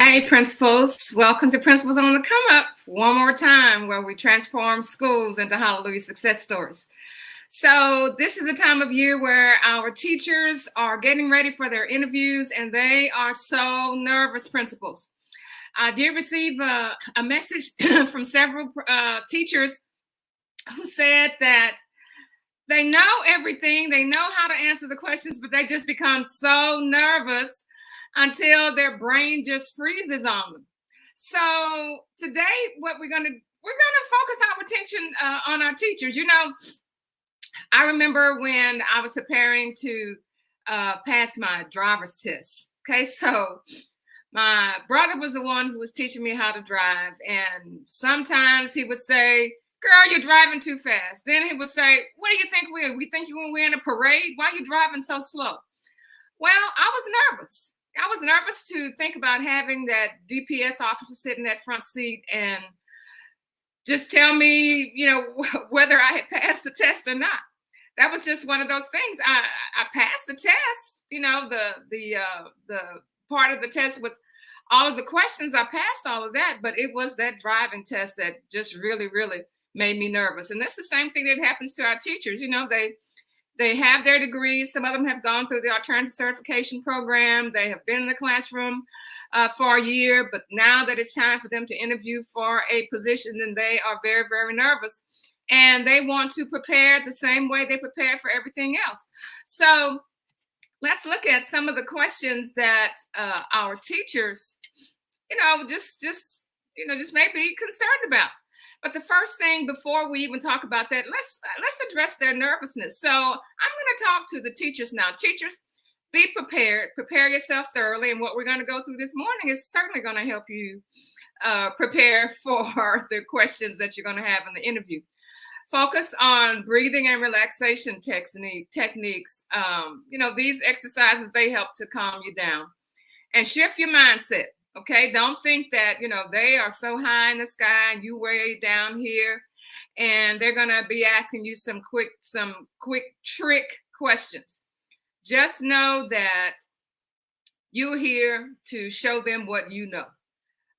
Hey, principals. Welcome to Principals on the Come Up one more time, where we transform schools into hallelujah success stories. So this is the time of year where our teachers are getting ready for their interviews, and they are so nervous, principals. I did receive a message from several teachers who said that they know everything, they know how to answer the questions, but they just become so nervous until their brain just freezes on them. So today, what we're gonna focus our attention on our teachers. You know, I remember when I was preparing to pass my driver's test. Okay, so my brother was the one who was teaching me how to drive, and sometimes he would say, "Girl, you're driving too fast." Then he would say, "What do you think we're? We think we're in a parade? Why are you driving so slow?" Well, I was nervous. I was nervous to think about having that DPS officer sit in that front seat and just tell me, whether I had passed the test or not. That was just one of those things. I passed the test, the part of the test with all of the questions. I passed all of that, but it was that driving test that just really, really made me nervous. And that's the same thing that happens to our teachers. They have their degrees. Some of them have gone through the alternative certification program. They have been in the classroom for a year, but now that it's time for them to interview for a position, then they are very, very nervous. And they want to prepare the same way they prepare for everything else. So let's look at some of the questions that our teachers, just may be concerned about. But the first thing, before we even talk about that, let's address their nervousness. So I'm going to talk to the teachers now. Teachers, be prepared. Prepare yourself thoroughly. And what we're going to go through this morning is certainly going to help you prepare for the questions that you're going to have in the interview. Focus on breathing and relaxation techniques. These exercises, they help to calm you down and shift your mindset. Okay, don't think that, they are so high in the sky and you way down here, and they're going to be asking you some quick trick questions. Just know that you're here to show them what you know.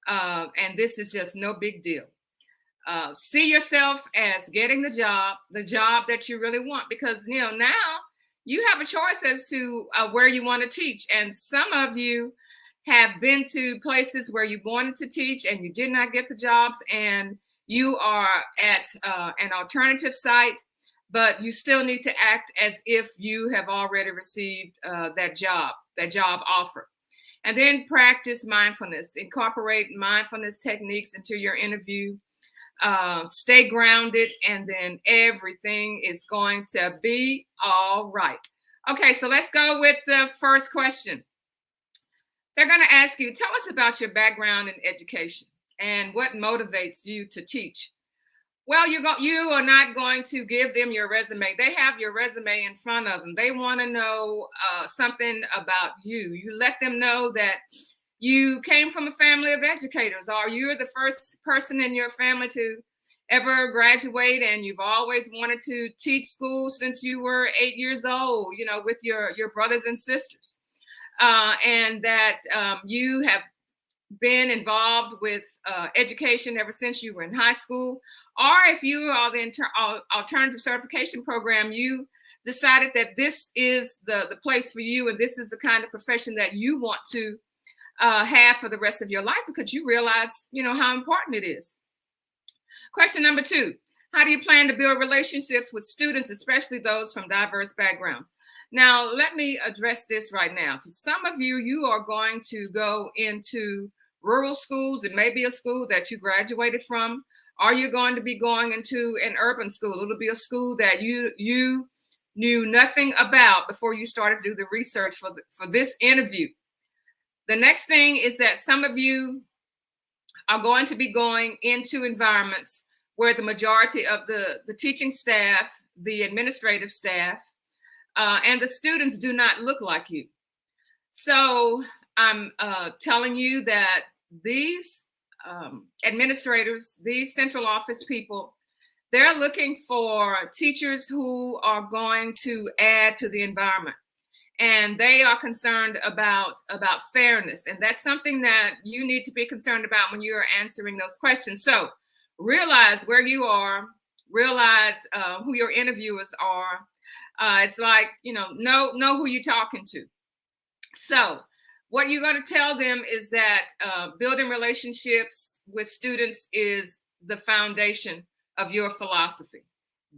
And this is just no big deal. See yourself as getting the job that you really want, because, now you have a choice as to where you want to teach. And some of you have been to places where you wanted to teach and you did not get the jobs, and you are at an alternative site, but you still need to act as if you have already received that job offer. And then practice mindfulness. Incorporate mindfulness techniques into your interview. Stay grounded, and then everything is going to be all right. Okay, so let's go with the first question. They're going to ask you, tell us about your background in education and what motivates you to teach. Well, you are not going to give them your resume. They have your resume in front of them. They want to know something about you. You let them know that you came from a family of educators, or you're the first person in your family to ever graduate, and you've always wanted to teach school since you were 8 years old, with your brothers and sisters. And that you have been involved with education ever since you were in high school. Or if you are the alternative certification program, you decided that this is the place for you, and this is the kind of profession that you want to have for the rest of your life, because you realize, how important it is. Question number 2, how do you plan to build relationships with students, especially those from diverse backgrounds? Now, let me address this right now. For some of you, you are going to go into rural schools. It may be a school that you graduated from, or you're going to be going into an urban school. It'll be a school that you knew nothing about before you started to do the research for this interview. The next thing is that some of you are going to be going into environments where the majority of the teaching staff, the administrative staff, and the students do not look like you. So I'm telling you that these administrators, these central office people, they're looking for teachers who are going to add to the environment. and they are concerned about fairness. And that's something that you need to be concerned about when you are answering those questions. So realize where you are, realize who your interviewers are. It's like, know who you're talking to. So what you're going to tell them is that building relationships with students is the foundation of your philosophy.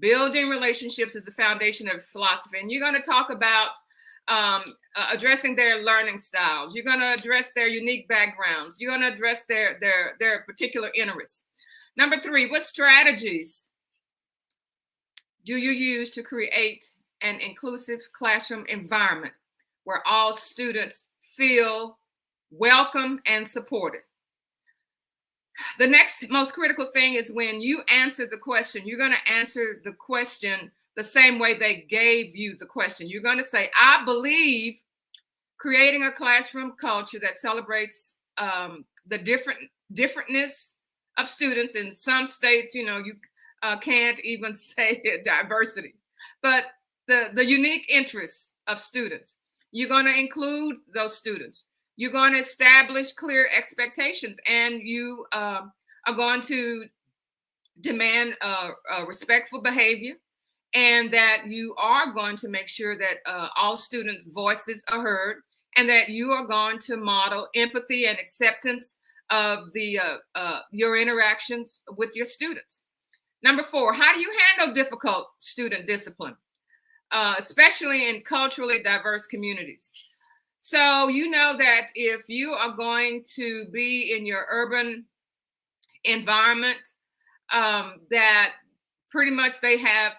Building relationships is the foundation of philosophy. And you're going to talk about addressing their learning styles. You're going to address their unique backgrounds. You're going to address their particular interests. Number 3, what strategies do you use to create an inclusive classroom environment where all students feel welcome and supported? The next most critical thing is when you answer the question, you're going to answer the question the same way they gave you the question. You're going to say, I believe creating a classroom culture that celebrates the differentness of students. In some states, you can't even say diversity, but the unique interests of students. You're going to include those students. You're going to establish clear expectations, and you are going to demand respectful behavior, and that you are going to make sure that all students' voices are heard, and that you are going to model empathy and acceptance of your interactions with your students. Number 4, how do you handle difficult student discipline, especially in culturally diverse communities? So you know that if you are going to be in your urban environment, that pretty much they have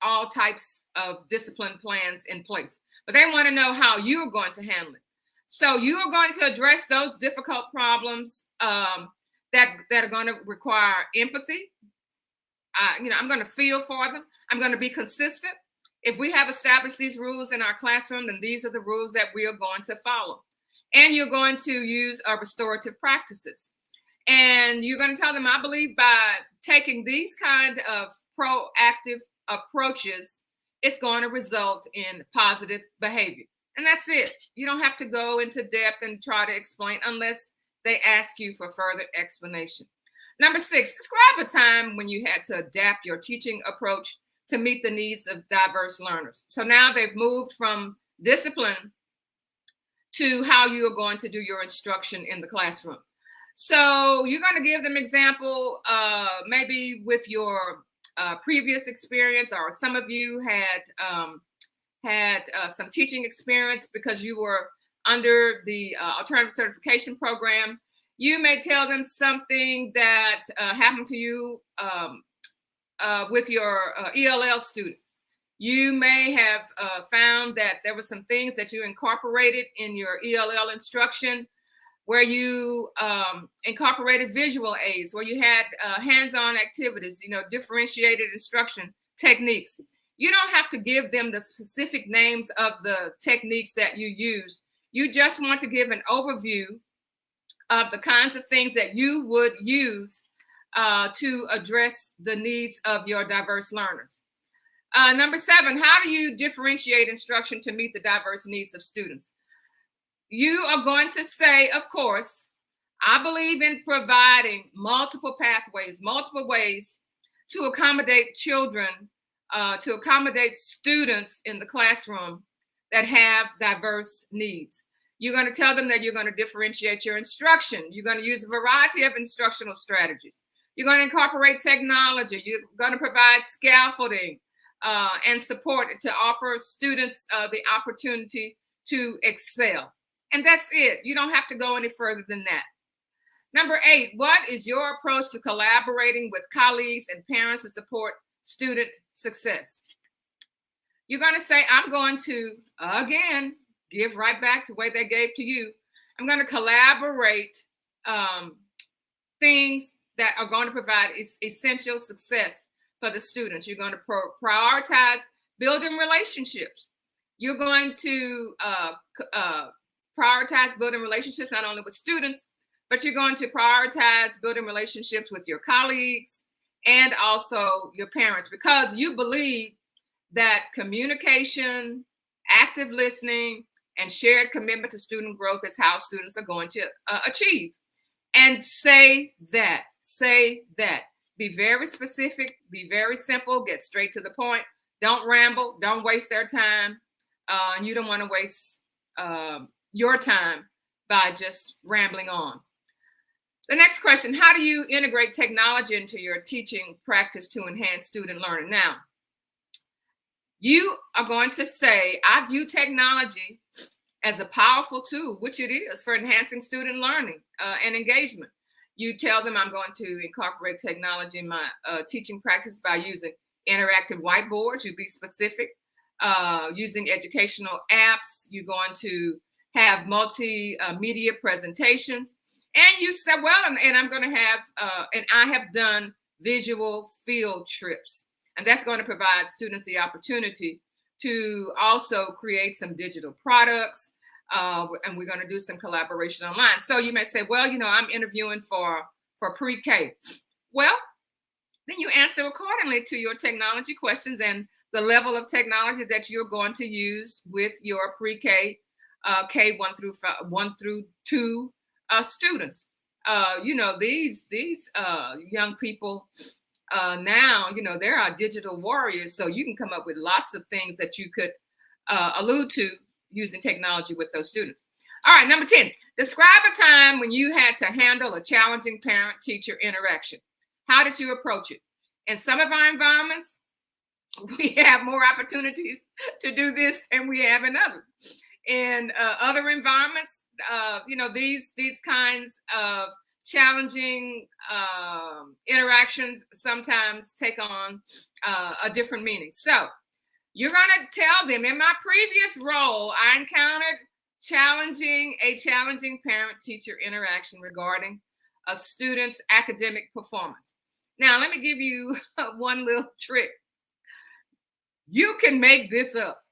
all types of discipline plans in place, but they want to know how you're going to handle it. So you are going to address those difficult problems that are going to require empathy. I'm going to feel for them. I'm going to be consistent. If we have established these rules in our classroom, then these are the rules that we are going to follow. And you're going to use restorative practices. And you're going to tell them, I believe by taking these kind of proactive approaches, it's going to result in positive behavior. And that's it. You don't have to go into depth and try to explain unless they ask you for further explanation. Number 6, describe a time when you had to adapt your teaching approach to meet the needs of diverse learners. So now they've moved from discipline to how you are going to do your instruction in the classroom. So you're going to give them example, maybe with your previous experience, or some of you had some teaching experience because you were under the alternative certification program. You may tell them something that happened to you with your ELL student. You may have found that there were some things that you incorporated in your ELL instruction where you incorporated visual aids, where you had hands-on activities, differentiated instruction techniques. You don't have to give them the specific names of the techniques that you use. You just want to give an overview of the kinds of things that you would use to address the needs of your diverse learners. Number 7, how do you differentiate instruction to meet the diverse needs of students? You are going to say, of course, I believe in providing multiple pathways, multiple ways to accommodate children, to accommodate students in the classroom that have diverse needs. You're going to tell them that you're going to differentiate your instruction. You're going to use a variety of instructional strategies. You're going to incorporate technology. You're going to provide scaffolding and support to offer students the opportunity to excel. And that's it. You don't have to go any further than that. Number 8, what is your approach to collaborating with colleagues and parents to support student success? You're going to say, I'm going to, again, give right back the way they gave to you. I'm going to collaborate things that are going to provide essential success for the students. You're going to prioritize building relationships. You're going to prioritize building relationships not only with students, but you're going to prioritize building relationships with your colleagues and also your parents, because you believe that communication Active listening and shared commitment to student growth is how students are going to achieve. And say that. Be very specific, be very simple, get straight to the point. Don't ramble, don't waste their time. And you don't want to waste your time by just rambling on. The next question, how do you integrate technology into your teaching practice to enhance student learning? Now, you are going to say, I view technology as a powerful tool, which it is, for enhancing student learning and engagement. You tell them, I'm going to incorporate technology in my teaching practice by using interactive whiteboards. You be specific. Using educational apps. You're going to have multimedia presentations. And you said, well, and I'm going to have, and I have done visual field trips. And that's going to provide students the opportunity to also create some digital products. And we're going to do some collaboration online. So you may say, well, you know, I'm interviewing for pre-K. Well, then you answer accordingly to your technology questions and the level of technology that you're going to use with your pre-K, K1 through 2 students. You know, these young people now, you know, there are digital warriors. So you can come up with lots of things that you could allude to using technology with those students. All right, number 10, describe a time when you had to handle a challenging parent-teacher interaction. How did you approach it? In some of our environments, we have more opportunities to do this than we have in others. In other environments, you know, these kinds of challenging interactions sometimes take on a different meaning. So you're going to tell them, in my previous role, I encountered a challenging parent-teacher interaction regarding a student's academic performance. Now, let me give you one little trick. You can make this up,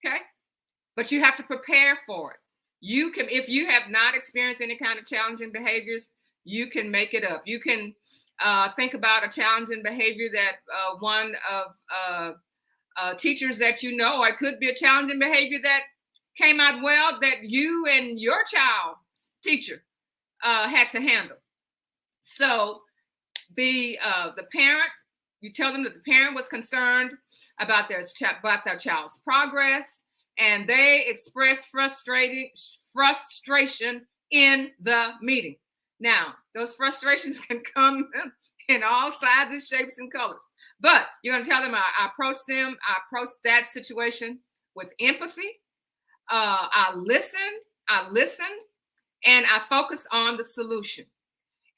okay? But you have to prepare for it. You can, if you have not experienced any kind of challenging behaviors, you can make it up. You can think about a challenging behavior that one of teachers that you know, or it could be a challenging behavior that came out well that you and your child's teacher had to handle. So the parent, you tell them that the parent was concerned about their child's progress, and they expressed frustration in the meeting. Now, those frustrations can come in all sizes, shapes, and colors. But you're going to tell them, I approached that situation with empathy. I listened, and I focused on the solution.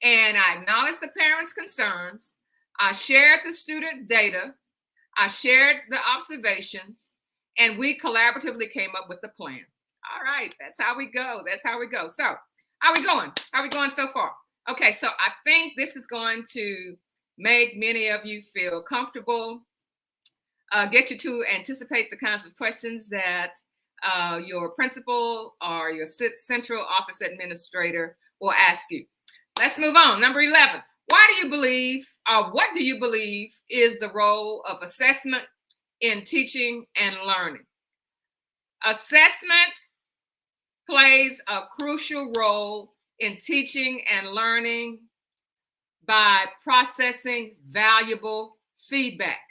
And I acknowledged the parents' concerns. I shared the student data. I shared the observations, and we collaboratively came up with the plan. All right, that's how we go. So how are we going? How are we going so far? Okay, so I think this is going to make many of you feel comfortable, get you to anticipate the kinds of questions that your principal or your central office administrator will ask you. Let's move on. Number 11. Why do you believe, or what do you believe is the role of assessment in teaching and learning? Assessment plays a crucial role in teaching and learning by processing valuable feedback.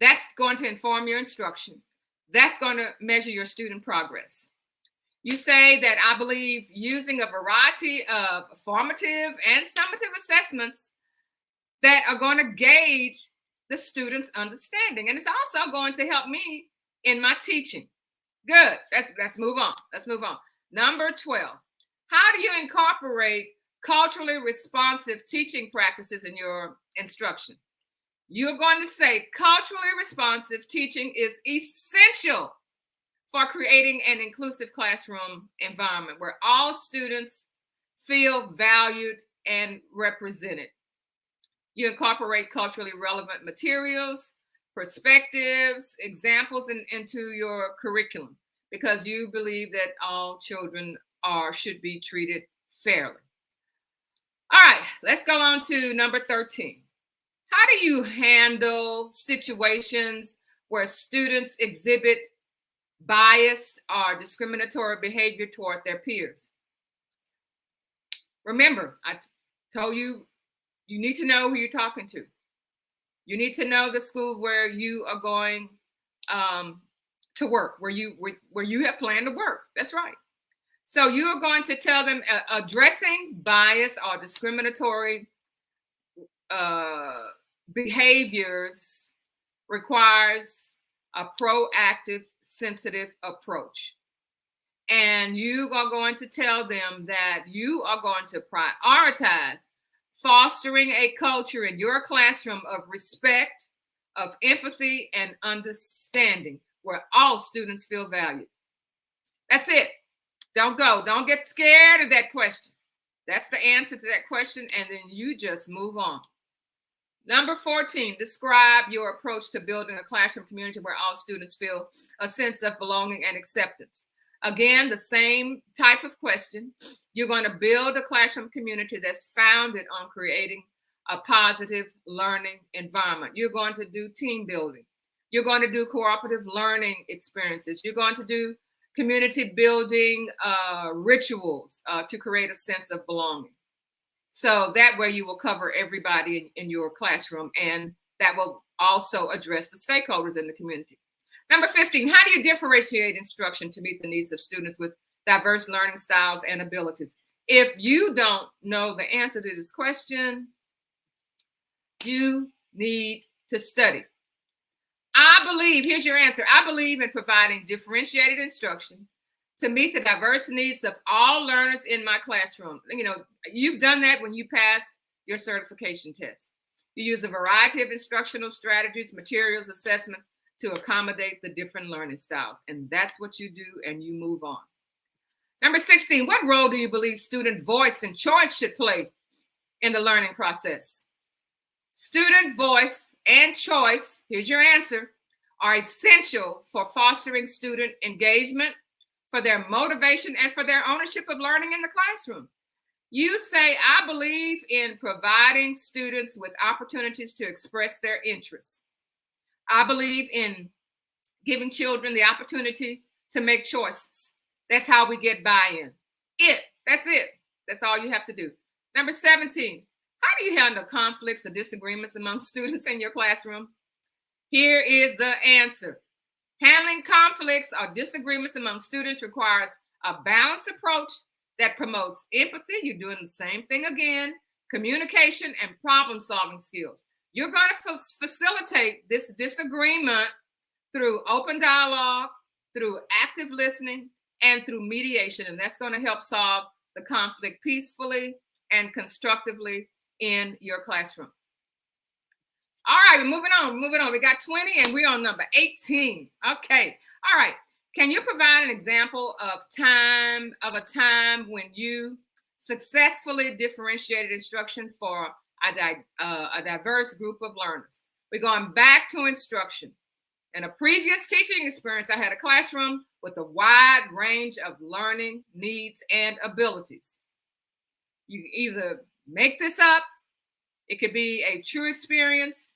That's going to inform your instruction. That's going to measure your student progress. You say that I believe using a variety of formative and summative assessments that are going to gauge the student's understanding. And it's also going to help me in my teaching. Good. Let's move on. Number 12. How do you incorporate culturally responsive teaching practices in your instruction? You're going to say culturally responsive teaching is essential for creating an inclusive classroom environment where all students feel valued and represented. You incorporate culturally relevant materials, perspectives, examples into your curriculum because you believe that all children should be treated fairly. All right, let's go on to number 13. How do you handle situations where students exhibit biased or discriminatory behavior toward their peers. Remember, I told you, you need to know who you're talking to. You need to know the school where you are going to work, where you have planned to work. That's right. So you are going to tell them addressing bias or discriminatory behaviors requires a proactive, sensitive approach. And you are going to tell them that you are going to prioritize fostering a culture in your classroom of respect, of empathy, and understanding, where all students feel valued. That's it. Don't get scared of that question. That's the answer to that question, and then you just move on. Number 14, describe your approach to building a classroom community where all students feel a sense of belonging and acceptance. Again, the same type of question. You're going to build a classroom community that's founded on creating a positive learning environment. You're going to do team building. You're going to do cooperative learning experiences. You're going to do community building rituals to create a sense of belonging. So that way you will cover everybody in your classroom, and that will also address the stakeholders in the community. Number 15, how do you differentiate instruction to meet the needs of students with diverse learning styles and abilities? If you don't know the answer to this question, you need to study. I believe, here's your answer. I believe in providing differentiated instruction to meet the diverse needs of all learners in my classroom. You know, you've done that when you passed your certification test. You use a variety of instructional strategies, materials, assessments to accommodate the different learning styles. And that's what you do, and you move on. Number 16, what role do you believe student voice and choice should play in the learning process? Student voice and choice, here's your answer, are essential for fostering student engagement, for their motivation, and for their ownership of learning in the classroom. You say, I believe in providing students with opportunities to express their interests. I believe in giving children the opportunity to make choices. That's how we get buy-in. That's it. That's all you have to do. Number 17, how do you handle conflicts or disagreements among students in your classroom? Here is the answer. Handling conflicts or disagreements among students requires a balanced approach that promotes empathy. You're doing the same thing again, communication, and problem-solving skills. You're going to facilitate this disagreement through open dialogue, through active listening, and through mediation. And that's going to help solve the conflict peacefully and constructively in your classroom. All right, we're moving on. We got 20 and we're on number 18. Okay. All right. Can you provide an example of a time when you successfully differentiated instruction for a diverse group of learners? We're going back to instruction. In a previous teaching experience, I had a classroom with a wide range of learning needs and abilities. You either make this up, it could be a true experience,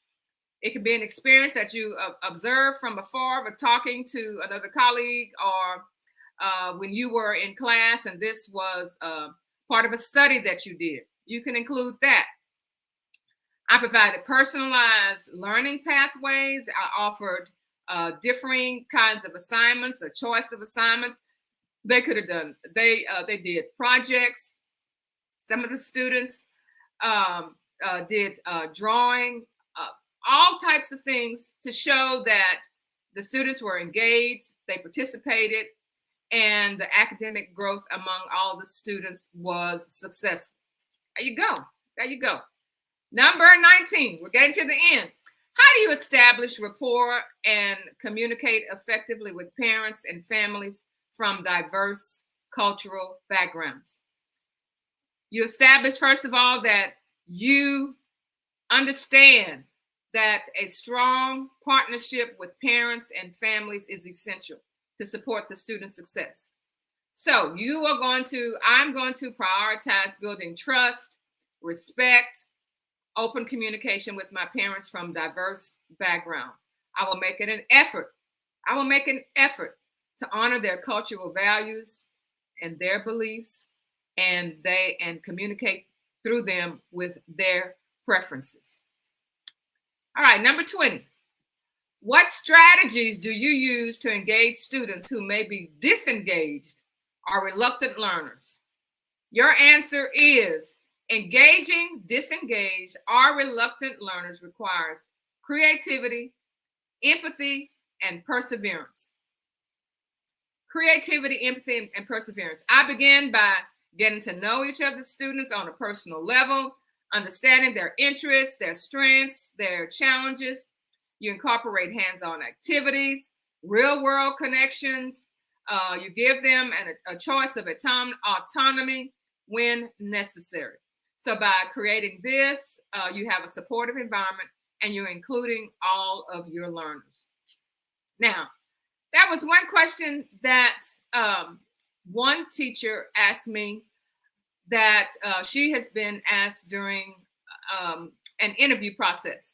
it could be an experience that you observed from afar, but talking to another colleague, or when you were in class and this was part of a study that you did. You can include that. I provided personalized learning pathways. I offered differing kinds of assignments, a choice of assignments. They could have done, they did projects. Some of the students did drawing, all types of things to show that the students were engaged, they participated, and the academic growth among all the students was successful. There you go. There you go. Number 19, we're getting to the end. How do you establish rapport and communicate effectively with parents and families from diverse cultural backgrounds? You establish, first of all, that you understand that a strong partnership with parents and families is essential to support the student's success. So I'm going to prioritize building trust, respect, open communication with my parents from diverse backgrounds. I will make it an effort to honor their cultural values and their beliefs, and communicate through them with their preferences. All right, number 20. What strategies do you use to engage students who may be disengaged or reluctant learners? Your answer is engaging disengaged or reluctant learners requires creativity, empathy, and perseverance. Creativity, empathy, and perseverance. I begin by getting to know each of the students on a personal level, understanding their interests, their strengths, their challenges. You incorporate hands-on activities, real-world connections. You give them a choice of autonomy when necessary. So by creating this, you have a supportive environment and you're including all of your learners. Now, that was one question that one teacher asked me that she has been asked during an interview process.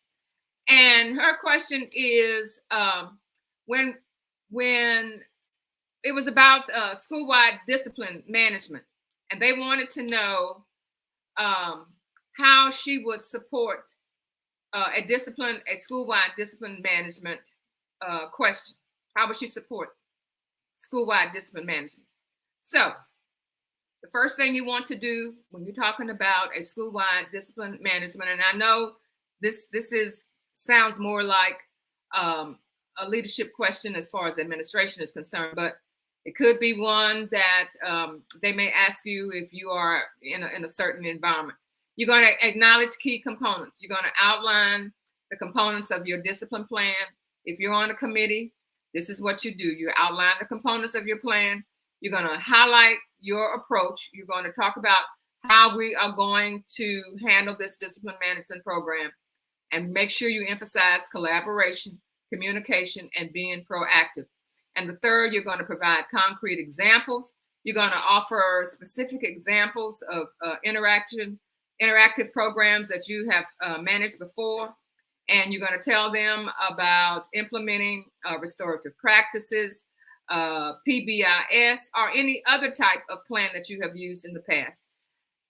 And her question is when it was about school-wide discipline management, and they wanted to know how she would support a school-wide discipline management question. How would she support school-wide discipline management? So the first thing you want to do when you're talking about a school-wide discipline management, and I know this sounds more like a leadership question as far as administration is concerned, but it could be one that they may ask you if you are in a certain environment. You're going to acknowledge key components. You're going to outline the components of your discipline plan. If you're on a committee, this is what you do. You outline the components of your plan. You're going to highlight your approach. You're going to talk about how we are going to handle this discipline management program, and make sure you emphasize collaboration, communication, and being proactive. And the third, you're going to provide concrete examples. You're going to offer specific examples of interactive programs that you have managed before. And you're going to tell them about implementing restorative practices, PBIS, or any other type of plan that you have used in the past.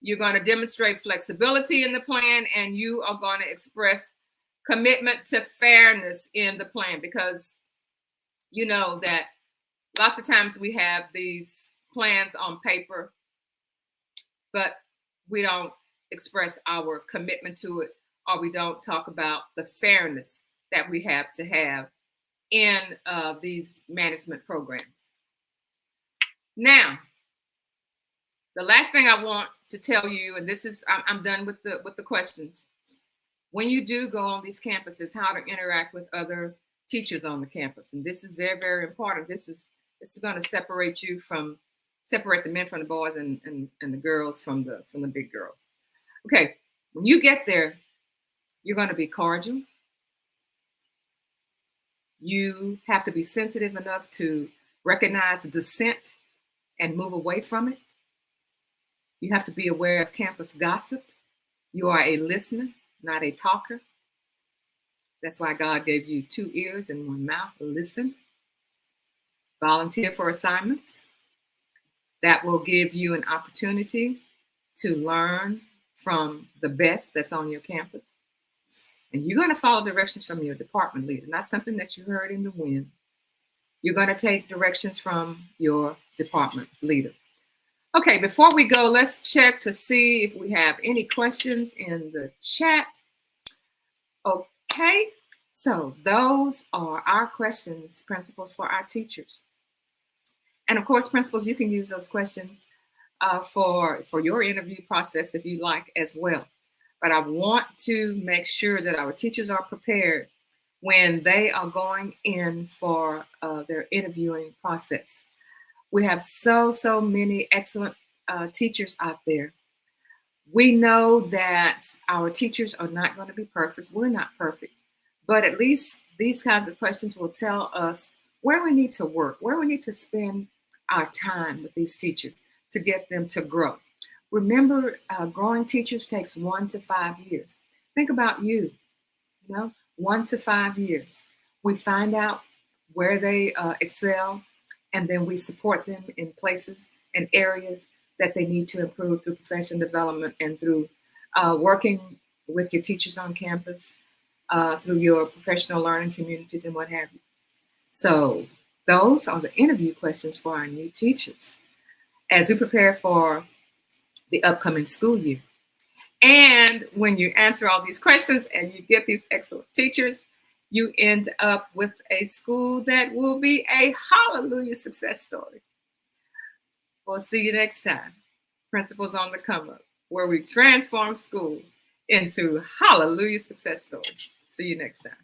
You're going to demonstrate flexibility in the plan, and you are going to express commitment to fairness in the plan, because you know that lots of times we have these plans on paper, but we don't express our commitment to it, or we don't talk about the fairness that we have to have in these management programs. Now, the last thing I want to tell you, and this is, I'm done with the questions. When you do go on these campuses, how to interact with other teachers on the campus, and this is very, very important. This is going to separate the men from the boys and the girls from the big girls. Okay, when you get there, you're going to be cordial. You have to be sensitive enough to recognize dissent and move away from it. You have to be aware of campus gossip. You are a listener, not a talker. That's why God gave you 2 ears and 1 mouth. Listen. Volunteer for assignments. That will give you an opportunity to learn from the best that's on your campus. And you're going to follow directions from your department leader, not something that you heard in the wind. You're going to take directions from your department leader. Okay, before we go, let's check to see if we have any questions in the chat. Okay, so those are our questions, principals, for our teachers. And of course, principals, you can use those questions for your interview process if you like as well. But I want to make sure that our teachers are prepared when they are going in for their interviewing process. We have so many excellent teachers out there. We know that our teachers are not going to be perfect. We're not perfect. But at least these kinds of questions will tell us where we need to work, where we need to spend our time with these teachers to get them to grow. Remember, growing teachers takes 1 to 5 years. Think about you, 1 to 5 years. We find out where they excel, And then we support them in places and areas that they need to improve through professional development and through working with your teachers on campus, through your professional learning communities and what have you. So those are the interview questions for our new teachers as we prepare for the upcoming school year. And when you answer all these questions and you get these excellent teachers, you end up with a school that will be a hallelujah success story. We'll see you next time. Principals on the Come Up, where we transform schools into hallelujah success stories. See you next time.